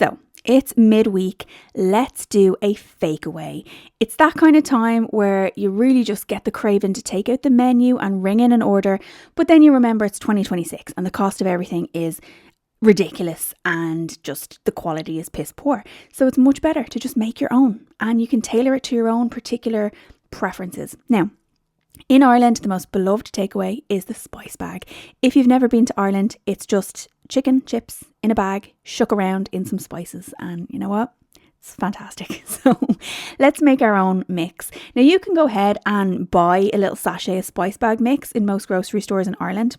So it's midweek. Let's do a fake away. It's that kind of time where you really just get the craving to take out the menu and ring in an order, but then you remember it's 2026 and the cost of everything is ridiculous and just the quality is piss poor. So it's much better to just make your own, and you can tailor it to your own particular preferences. Now, in Ireland, the most beloved takeaway is the spice bag. If you've never been to Ireland, it's just chicken, chips in a bag, shook around in some spices. And you know what? It's fantastic. So let's make our own mix. Now you can go ahead and buy a little sachet of spice bag mix in most grocery stores in Ireland.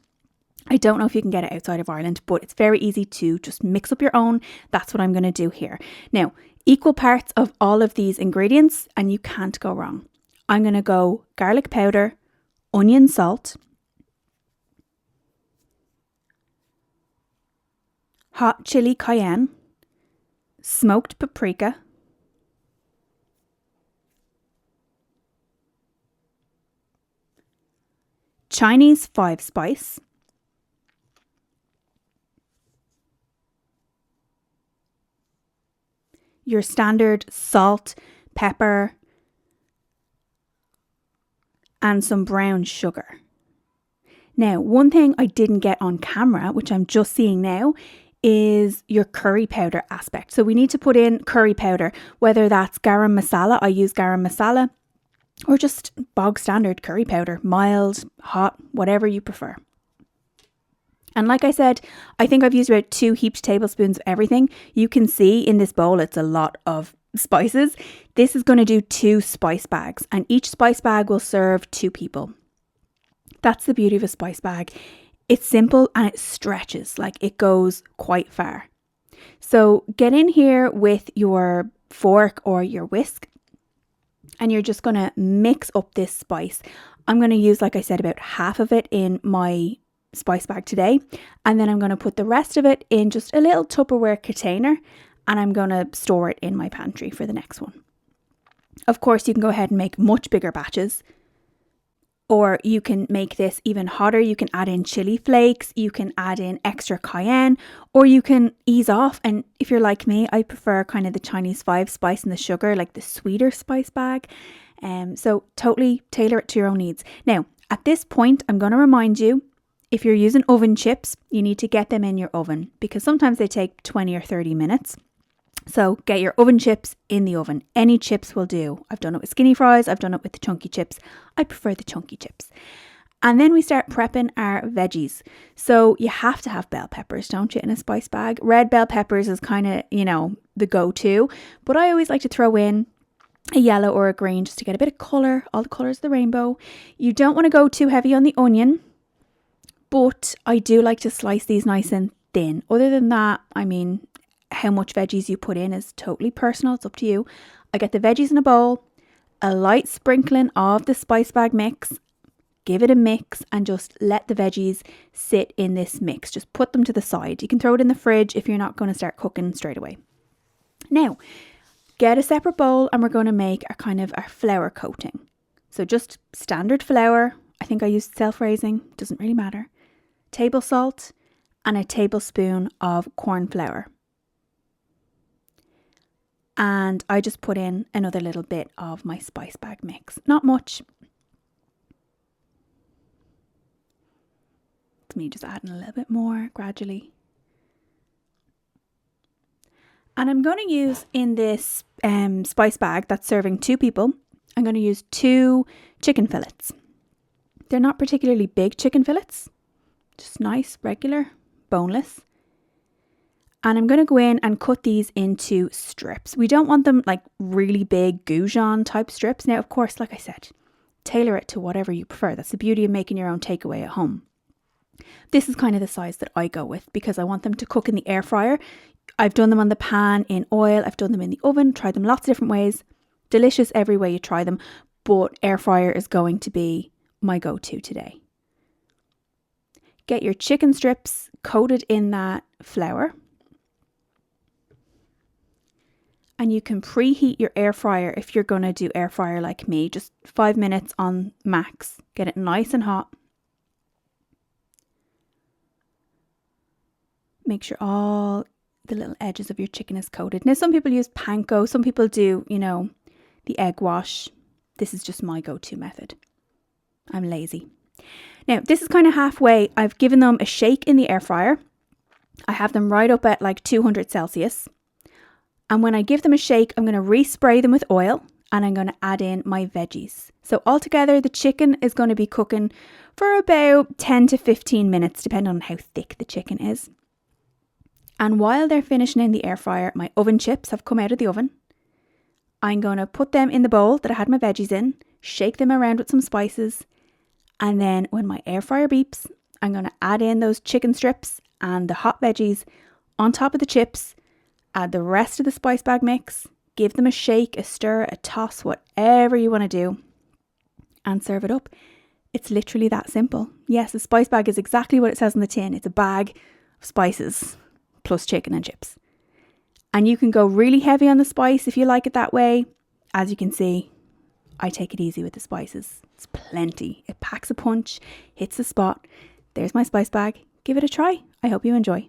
I don't know if you can get it outside of Ireland, but it's very easy to just mix up your own. That's what I'm going to do here. Now, equal parts of all of these ingredients and you can't go wrong. I'm going to go garlic powder, onion salt, hot chili cayenne, smoked paprika, Chinese 5-spice, your standard salt, pepper, and some brown sugar. Now, one thing I didn't get on camera, which I'm just seeing now, is your curry powder aspect. So we need to put in curry powder, whether that's garam masala, I use garam masala, or just bog standard curry powder, mild, hot, whatever you prefer. And like I said, I think I've used about 2 heaped tablespoons of everything. You can see in this bowl, it's a lot of spices. This is going to do 2 spice bags, and each spice bag will serve 2 people. That's the beauty of a spice bag. It's simple and it stretches, like it goes quite far. So get in here with your fork or your whisk and you're just going to mix up this spice. I'm going to use, like I said, about half of it in my spice bag today, and then I'm going to put the rest of it in just a little Tupperware container and I'm going to store it in my pantry for the next one. Of course, you can go ahead and make much bigger batches, or you can make this even hotter. You can add in chili flakes, you can add in extra cayenne, or you can ease off. And if you're like me, I prefer kind of the Chinese 5-spice and the sugar, like the sweeter spice bag. So totally tailor it to your own needs. Now, at this point, I'm going to remind you, if you're using oven chips, you need to get them in your oven because sometimes they take 20 or 30 minutes. So get your oven chips in the oven. Any chips will do. I've done it with skinny fries. I've done it with the chunky chips. I prefer the chunky chips. And then we start prepping our veggies. So you have to have bell peppers, don't you, in a spice bag? Red bell peppers is kind of, the go-to. But I always like to throw in a yellow or a green just to get a bit of colour, all the colours of the rainbow. You don't want to go too heavy on the onion, but I do like to slice these nice and thin. Other than that, how much veggies you put in is totally personal. It's up to you. I get the veggies in a bowl, a light sprinkling of the spice bag mix, give it a mix and just let the veggies sit in this mix. Just put them to the side. You can throw it in the fridge if you're not going to start cooking straight away. Now, get a separate bowl and we're going to make our flour coating. So just standard flour. I think I used self-raising. Doesn't really matter. Table salt and a tablespoon of corn flour. And I just put in another little bit of my spice bag mix. Not much. It's me just adding a little bit more gradually. And I'm going to use in this spice bag that's serving 2 people, I'm going to use 2 chicken fillets. They're not particularly big chicken fillets. Just nice, regular, boneless. And I'm going to go in and cut these into strips. We don't want them like really big goujon type strips. Now, of course, like I said, tailor it to whatever you prefer. That's the beauty of making your own takeaway at home. This is kind of the size that I go with because I want them to cook in the air fryer. I've done them on the pan in oil. I've done them in the oven, tried them lots of different ways. Delicious every way you try them, but air fryer is going to be my go-to today. Get your chicken strips coated in that flour. And you can preheat your air fryer if you're going to do air fryer like me. Just 5 minutes on max. Get it nice and hot. Make sure all the little edges of your chicken is coated. Now, some people use panko. Some people do, you know, the egg wash. This is just my go-to method. I'm lazy. Now, this is kind of halfway. I've given them a shake in the air fryer. I have them right up at like 200 Celsius. And when I give them a shake, I'm going to respray them with oil and I'm going to add in my veggies. So altogether, the chicken is going to be cooking for about 10 to 15 minutes, depending on how thick the chicken is. And while they're finishing in the air fryer, my oven chips have come out of the oven. I'm going to put them in the bowl that I had my veggies in, shake them around with some spices. And then when my air fryer beeps, I'm going to add in those chicken strips and the hot veggies on top of the chips, add the rest of the spice bag mix, give them a shake, a stir, a toss, whatever you want to do, and serve it up. It's literally that simple. Yes, a spice bag is exactly what it says on the tin. It's a bag of spices plus chicken and chips. And you can go really heavy on the spice if you like it that way. As you can see, I take it easy with the spices. It's plenty. It packs a punch, hits the spot. There's my spice bag. Give it a try. I hope you enjoy.